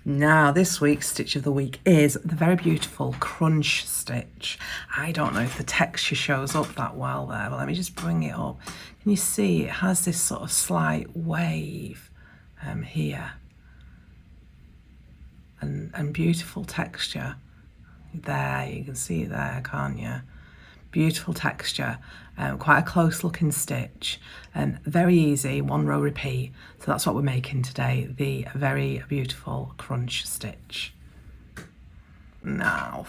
Now this week's stitch of the week is the very beautiful crunch stitch. I don't know if the texture shows up that well there, but let me just bring it up. Can you see it has this sort of slight wave here and beautiful texture there. You can see it there, can't you? Beautiful texture, quite a close looking stitch, very easy, one row repeat. So that's what we're making today, the very beautiful crunch stitch. Now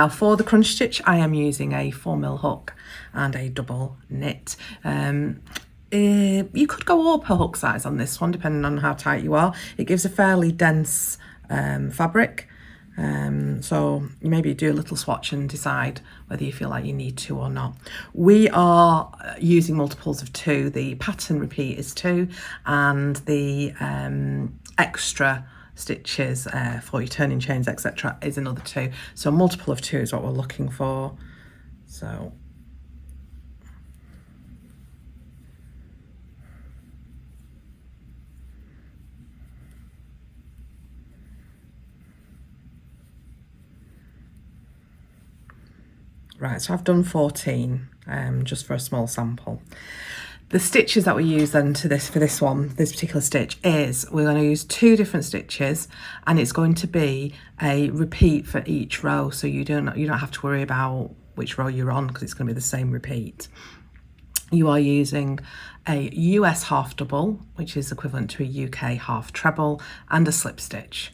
for the crunch stitch, I am using a 4mm hook and a double knit. You could go up a hook size on this one depending on how tight you are. It gives a fairly dense fabric. So you maybe do a little swatch and decide whether you feel like you need to or not. We are using multiples of 2. The pattern repeat is 2 and the extra stitches for your turning chains, etc., is another 2. So a multiple of 2 is what we're looking for. So right, so I've done 14 just for a small sample. The stitches that we use then for this particular stitch is we're going to use 2 different stitches, and it's going to be a repeat for each row, so you don't have to worry about which row you're on because it's going to be the same repeat. You are using a US half double, which is equivalent to a UK half treble, and a slip stitch.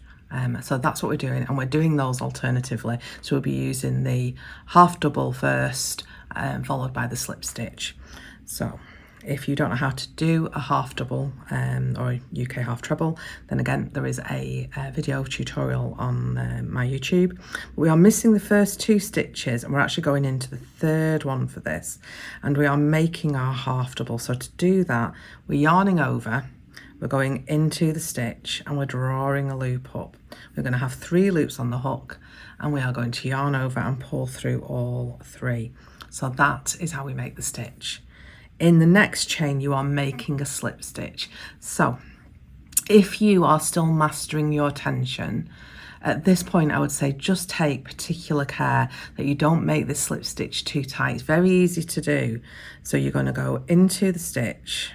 So that's what we're doing, and we're doing those alternatively. So we'll be using the half double first, followed by the slip stitch. So if you don't know how to do a half double or a UK half treble, then again there is a video tutorial on my YouTube. We are missing the first 2 stitches, and we're actually going into the 3rd one for this, and we are making our half double. So to do that, we're yarning over, we're going into the stitch, and we're drawing a loop up. We're going to have 3 loops on the hook, and we are going to yarn over and pull through all 3. So that is how we make the stitch. In the next chain, you are making a slip stitch. So if you are still mastering your tension, at this point I would say just take particular care that you don't make this slip stitch too tight. It's very easy to do. So you're going to go into the stitch,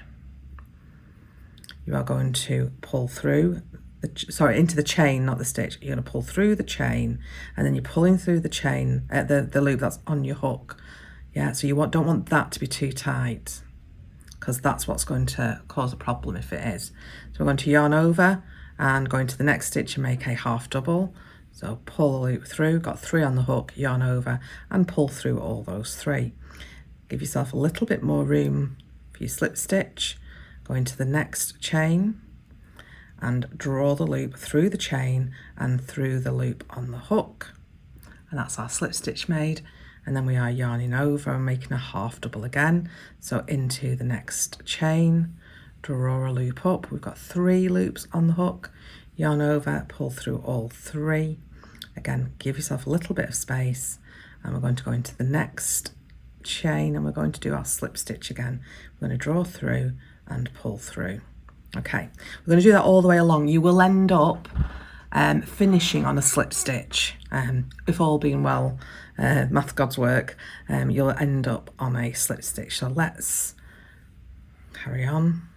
you are going to pull through into the chain, not the stitch. You're going to pull through the chain, and then you're pulling through the chain, the loop that's on your hook. Yeah, so you don't want that to be too tight, because that's what's going to cause a problem if it is. So we're going to yarn over and go into the next stitch and make a half double. So pull the loop through, got 3 on the hook, yarn over and pull through all those 3. Give yourself a little bit more room for your slip stitch. Go into the next chain and draw the loop through the chain and through the loop on the hook. And that's our slip stitch made. And then we are yarning over and making a half double again. So into the next chain, draw a loop up. We've got 3 loops on the hook, yarn over, pull through all 3. Again, give yourself a little bit of space, and we're going to go into the next chain, and we're going to do our slip stitch again. We're going to draw through and pull through. Okay, we're going to do that all the way along. You will end up finishing on a slip stitch. If all being well, math God's work, you'll end up on a slip stitch. So let's carry on.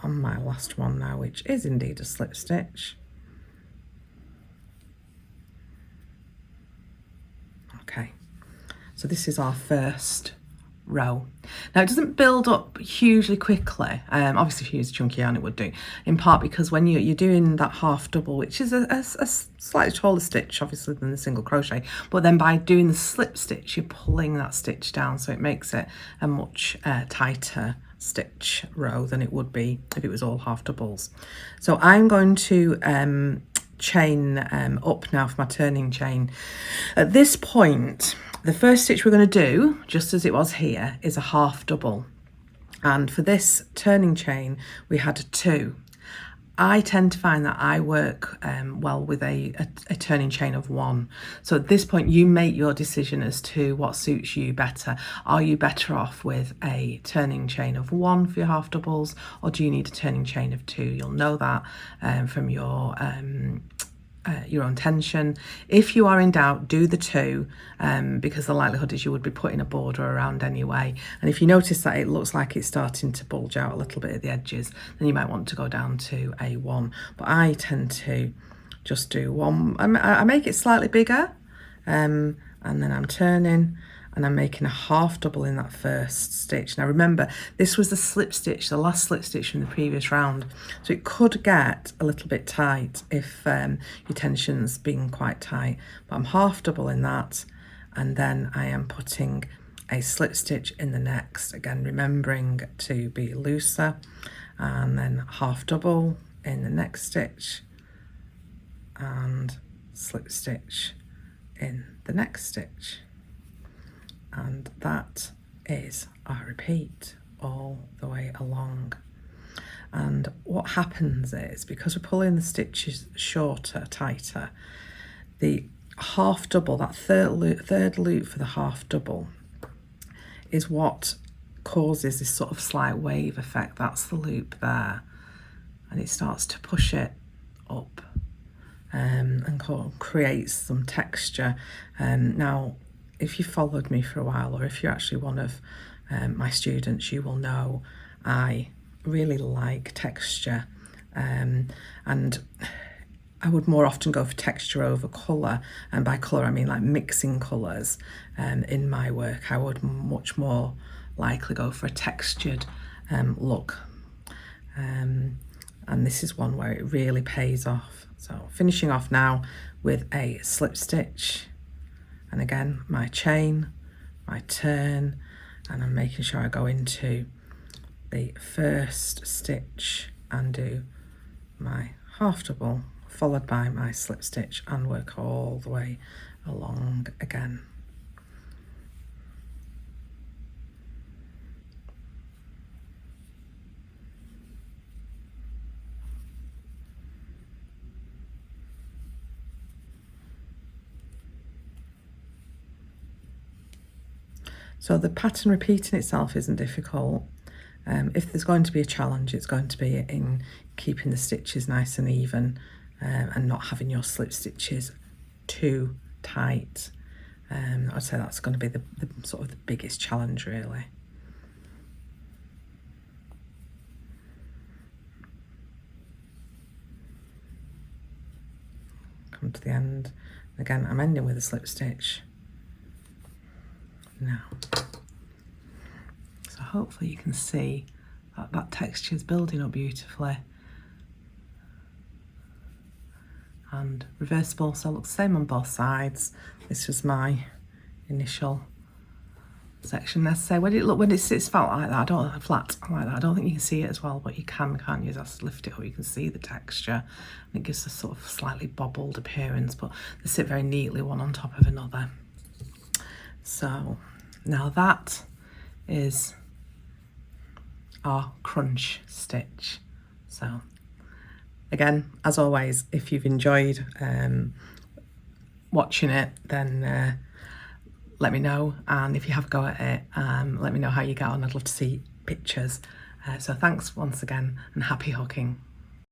On my last one now, which is indeed a slip stitch. Okay, so this is our first row. Now it doesn't build up hugely quickly. Obviously if you use a chunky yarn it would do, in part because when you're doing that half double, which is a slightly taller stitch obviously than the single crochet, but then by doing the slip stitch you're pulling that stitch down, so it makes it a much tighter stitch row than it would be if it was all half doubles. So I'm going to chain up now for my turning chain. At this point, the first stitch we're going to do, just as it was here, is a half double. And for this turning chain, we had 2. I tend to find that I work well with a turning chain of 1. So at this point, you make your decision as to what suits you better. Are you better off with a turning chain of 1 for your half doubles, or do you need a turning chain of 2? You'll know that from your own tension. If you are in doubt, do the 2, because the likelihood is you would be putting a border around anyway. And if you notice that it looks like it's starting to bulge out a little bit at the edges, then you might want to go down to a 1. But I tend to just do 1. I make it slightly bigger, and then I'm turning, and I'm making a half double in that first stitch. Now remember, this was the slip stitch, the last slip stitch from the previous round, so it could get a little bit tight if your tension's been quite tight, but I'm half double in that, and then I am putting a slip stitch in the next, again remembering to be looser, and then half double in the next stitch and slip stitch in the next stitch. And that is a repeat all the way along. And what happens is, because we're pulling the stitches shorter, tighter, the half double, that third loop for the half double, is what causes this sort of slight wave effect. That's the loop there, and it starts to push it up and creates some texture. Now, if you followed me for a while, or if you're actually one of my students, you will know I really like texture, and I would more often go for texture over colour, and by colour I mean like mixing colours. In my work, I would much more likely go for a textured look, and this is one where it really pays off. So finishing off now with a slip stitch, and again my chain, my turn, and I'm making sure I go into the first stitch and do my half double, followed by my slip stitch, and work all the way along again. So the pattern repeating itself isn't difficult. If there's going to be a challenge, it's going to be in keeping the stitches nice and even, and not having your slip stitches too tight. I'd say that's going to be the sort of the biggest challenge, really. Come to the end. Again, I'm ending with a slip stitch now. So hopefully you can see that that texture is building up beautifully. And reversible, so it looks the same on both sides. This was my initial section. Let's say when it sits flat like that, I don't think you can see it as well, but you can, can't you? Just lift it up, you can see the texture, and it gives a sort of slightly bobbled appearance, but they sit very neatly one on top of another. So now that is our crunch stitch. So again, as always, if you've enjoyed watching it, then let me know, and if you have a go at it, let me know how you get on. I'd love to see pictures. So thanks once again, and happy hooking.